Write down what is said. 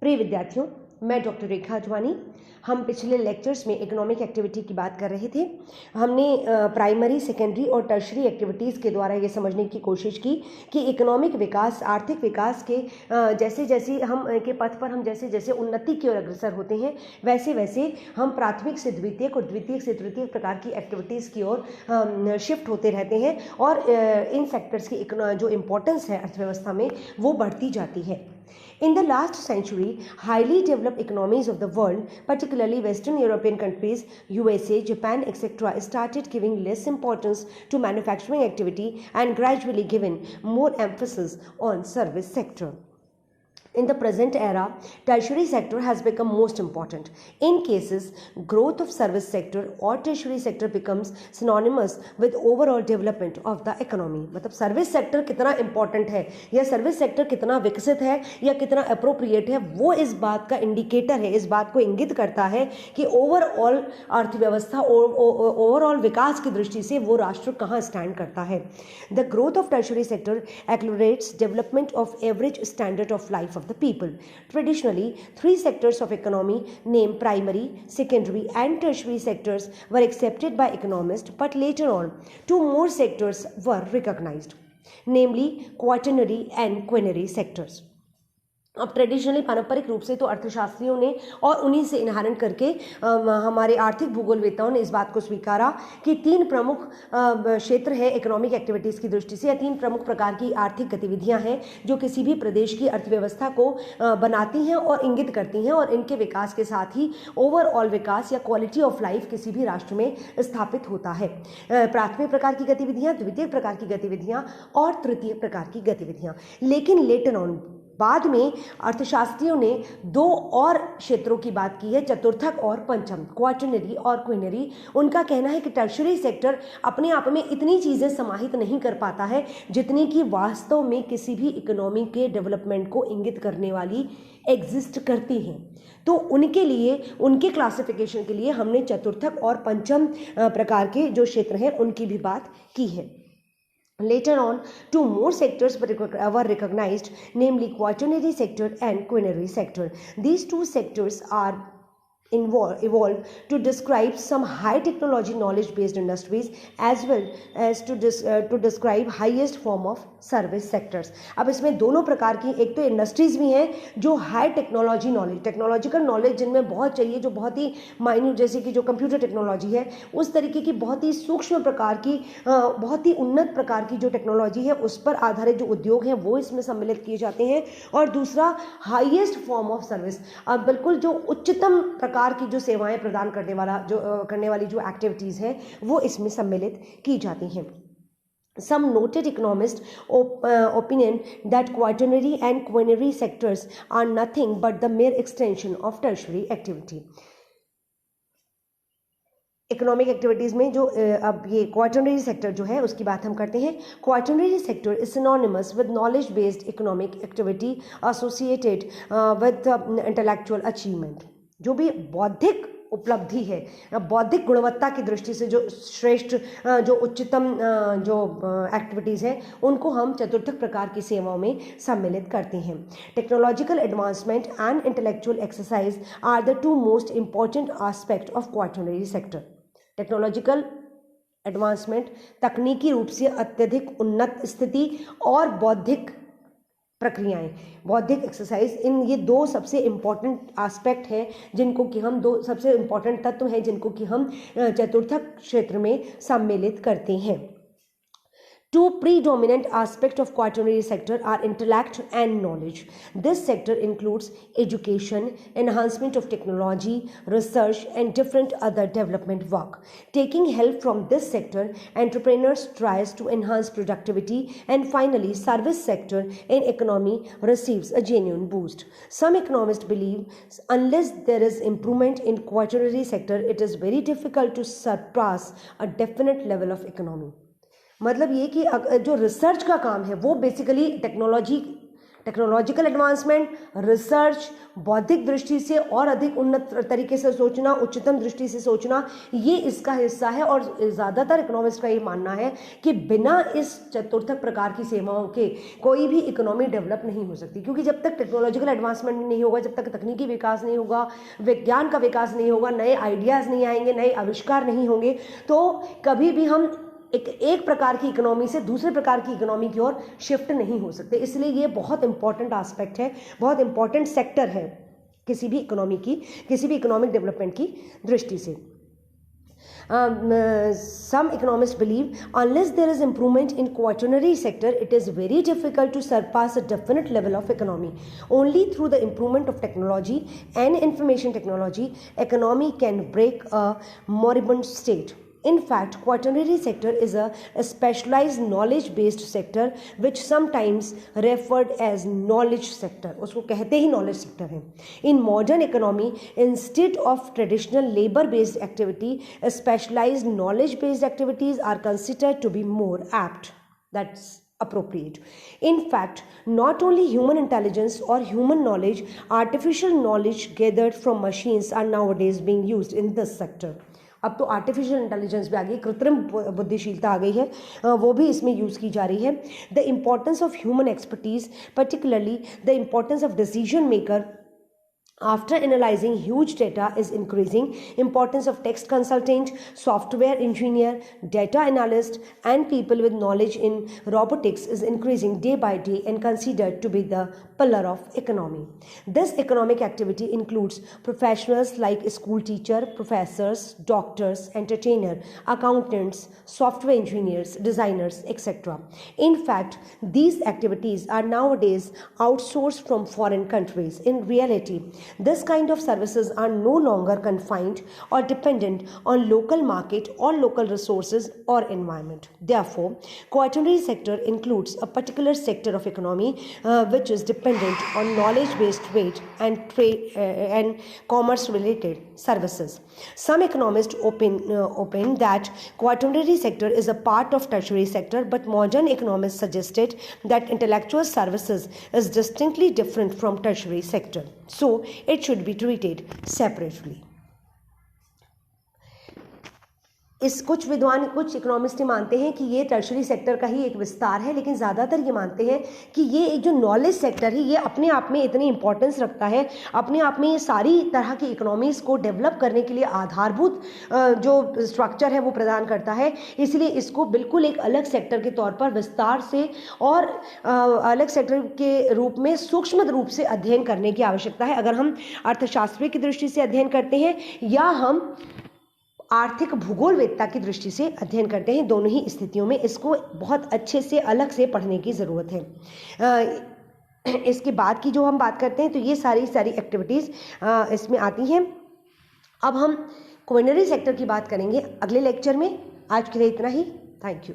प्रिय विद्यार्थियों, मैं डॉक्टर रेखा अजवानी। हम पिछले लेक्चर्स में इकोनॉमिक एक्टिविटी की बात कर रहे थे। हमने प्राइमरी, सेकेंडरी और टर्शरी एक्टिविटीज़ के द्वारा ये समझने की कोशिश की कि इकोनॉमिक विकास, आर्थिक विकास के जैसे जैसे हम के पथ पर हम जैसे जैसे उन्नति की ओर अग्रसर होते हैं, वैसे वैसे हम प्राथमिक से द्वितीयक और द्वितीयक से तृतीयक प्रकार की एक्टिविटीज़ की ओर शिफ्ट होते रहते हैं और इन सेक्टर्स की जो इम्पोर्टेंस है अर्थव्यवस्था में वो बढ़ती जाती है। In the last century, highly developed economies of the world, particularly Western European countries, USA, Japan, etc., started giving less importance to manufacturing activity and gradually given more emphasis on service sector. In the present era, tertiary sector has become most important. In cases, growth of service sector or tertiary sector becomes synonymous with overall development of the economy. मतलब service sector कितना important है या service sector कितना विकसित है या कितना appropriate है, वो इस बात का इंडिकेटर है, इस बात को इंगित करता है कि ओवरऑल अर्थव्यवस्था, ओवरऑल विकास की दृष्टि से वो राष्ट्र कहाँ स्टैंड करता है। The growth of tertiary sector accelerates development of average standard of life of the people. Traditionally, three sectors of economy, named primary, secondary and tertiary sectors, were accepted by economists, but later on, two more sectors were recognized, namely quaternary and quinary sectors. अब traditionally पारंपरिक रूप से तो अर्थशास्त्रियों ने और उन्हीं से इनहेरेंट करके हमारे आर्थिक भूगोलवेताओं ने इस बात को स्वीकारा कि तीन प्रमुख क्षेत्र है इकोनॉमिक एक्टिविटीज़ की दृष्टि से, या तीन प्रमुख प्रकार की आर्थिक गतिविधियां हैं जो किसी भी प्रदेश की अर्थव्यवस्था को बनाती हैं और इंगित करती हैं, और इनके विकास के साथ ही ओवरऑल विकास या क्वालिटी ऑफ लाइफ किसी भी राष्ट्र में स्थापित होता है। प्राथमिक प्रकार की गतिविधियाँ, द्वितीय प्रकार की गतिविधियाँ और तृतीय प्रकार की गतिविधियाँ। लेकिन लेटर ऑन बाद में अर्थशास्त्रियों ने दो और क्षेत्रों की बात की है, चतुर्थक और पंचम, क्वाटरनरी और क्विनरी। उनका कहना है कि टर्शरी सेक्टर अपने आप में इतनी चीज़ें समाहित नहीं कर पाता है जितनी कि वास्तव में किसी भी इकोनॉमी के डेवलपमेंट को इंगित करने वाली एग्जिस्ट करती हैं। तो उनके लिए, उनके क्लासिफिकेशन के लिए हमने चतुर्थक और पंचम प्रकार के जो क्षेत्र हैं उनकी भी बात की है। Later on, two more sectors were recognized, namely quaternary sector and quinary sector. These two sectors are evolved to describe some high technology knowledge based industries as well as to describe highest form of service sectors. अब इसमें दोनों प्रकार की, एक तो industries भी हैं जो high technology knowledge, technological knowledge जिनमें बहुत चाहिए, जो बहुत ही माइन्यूट, जैसे कि जो कंप्यूटर टेक्नोलॉजी है, उस तरीके की बहुत ही सूक्ष्म प्रकार की, बहुत ही उन्नत प्रकार की जो टेक्नोलॉजी है उस पर आधारित जो उद्योग हैं वो इसमें सम्मिलित किए जाते हैं। और दूसरा हाईएस्ट फॉर्म ऑफ सर्विस, अब बिल्कुल जो उच्चतम प्रकार की जो सेवाएं प्रदान करने वाली जो एक्टिविटीज़ हैं वो इसमें सम्मिलित की जाती हैं। Some noted economists opinion that quaternary and quinary sectors are nothing but the mere extension of tertiary activity. Economic activities में जो अब ये क्वाटरनरी सेक्टर जो है उसकी बात हम करते हैं। Quaternary sector is synonymous with knowledge based economic activity associated with intellectual achievement. जो भी बौद्धिक उपलब्धि है, बौद्धिक गुणवत्ता की दृष्टि से जो श्रेष्ठ, जो उच्चतम जो एक्टिविटीज़ हैं उनको हम चतुर्थक प्रकार की सेवाओं में सम्मिलित करते हैं। Technological advancement and intellectual exercise are the two most important aspect of quaternary sector. Technological advancement, तकनीकी रूप से अत्यधिक उन्नत स्थिति, और बौद्धिक प्रक्रियाएं, बौद्धिक एक्सरसाइज, इन ये दो सबसे इम्पॉर्टेंट एस्पेक्ट हैं जिनको कि हम, दो सबसे इम्पॉर्टेंट तत्व हैं जिनको कि हम चतुर्थक क्षेत्र में सम्मिलित करते हैं। Two predominant aspects of quaternary sector are intellect and knowledge. This sector includes education, enhancement of technology, research, and different other development work. Taking help from this sector, entrepreneurs tries to enhance productivity, and finally, service sector in economy receives a genuine boost. Some economists believe unless there is improvement in quaternary sector, it is very difficult to surpass a definite level of economy. मतलब ये कि जो research का काम है वो basically technological advancement, research, बौद्धिक दृष्टि से और अधिक उन्नत तरीके से सोचना, उच्चतम दृष्टि से सोचना, ये इसका हिस्सा है। और ज़्यादातर इकोनॉमिस्ट का ये मानना है कि बिना इस चतुर्थक प्रकार की सेवाओं के कोई भी इकोनॉमी डेवलप नहीं हो सकती, क्योंकि जब तक टेक्नोलॉजिकल एडवांसमेंट नहीं होगा, जब तक तकनीकी विकास नहीं होगा, विज्ञान का विकास नहीं होगा, नए आइडियाज़ नहीं आएंगे, नए आविष्कार नहीं होंगे, तो कभी भी हम एक प्रकार की इकोनॉमी से दूसरे प्रकार की इकोनॉमी की ओर शिफ्ट नहीं हो सकते। इसलिए ये बहुत इंपॉर्टेंट एस्पेक्ट है, बहुत इंपॉर्टेंट सेक्टर है किसी भी इकोनॉमी की, किसी भी इकोनॉमिक डेवलपमेंट की दृष्टि से। Some economists believe unless there is improvement in quaternary sector, it is very difficult to surpass a definite level of economy. Only through the improvement of technology and information technology, economy can break a moribund state. In fact, quaternary sector is a specialized knowledge-based sector, which sometimes referred as knowledge sector. उसको कहते ही knowledge sector है. In modern economy, instead of traditional labor-based activity, specialized knowledge-based activities are considered to be more apt. That's appropriate. In fact, not only human intelligence or human knowledge, artificial knowledge gathered from machines are nowadays being used in this sector. अब तो artificial intelligence भी आ गई, कृत्रिम बुद्धिशीलता आ गई है, वो भी इसमें यूज़ की जा रही है। The importance of human expertise, particularly the importance of decision maker after analyzing huge data is increasing. Importance of text consultant, software engineer, data analyst and people with knowledge in robotics is increasing day by day and considered to be the pillar of economy. This economic activity includes professionals like school teacher, professors, doctors, entertainer, accountants, software engineers, designers, etc. In fact, these activities are nowadays outsourced from foreign countries. In reality, this kind of services are no longer confined or dependent on local market or local resources or environment. Therefore, quaternary sector includes a particular sector of economy which is dependent on knowledge-based trade and commerce-related services. Some economists opine that quaternary sector is a part of tertiary sector, but modern economists suggested that intellectual services is distinctly different from tertiary sector. So, it should be treated separately. इस कुछ विद्वान, कुछ economist मानते हैं कि ये tertiary sector का ही एक विस्तार है, लेकिन ज़्यादातर ये मानते हैं कि ये एक जो नॉलेज सेक्टर है, ये अपने आप में इतनी इंपॉर्टेंस रखता है, अपने आप में ये सारी तरह की इकोनॉमीज़ को डेवलप करने के लिए आधारभूत जो स्ट्रक्चर है वो प्रदान करता है। इसलिए इसको बिल्कुल एक अलग सेक्टर के तौर पर विस्तार से और अलग सेक्टर के रूप में सूक्ष्म रूप से अध्ययन करने की आवश्यकता है। अगर हम अर्थशास्त्र की दृष्टि से अध्ययन करते हैं या हम आर्थिक भूगोलवेत्ता की दृष्टि से अध्ययन करते हैं, दोनों ही स्थितियों में इसको बहुत अच्छे से अलग से पढ़ने की ज़रूरत है। इसके बाद की जो हम बात करते हैं तो ये सारी एक्टिविटीज़ इसमें आती हैं। अब हम क्वाटरनरी सेक्टर की बात करेंगे अगले लेक्चर में। आज के लिए इतना ही। Thank you.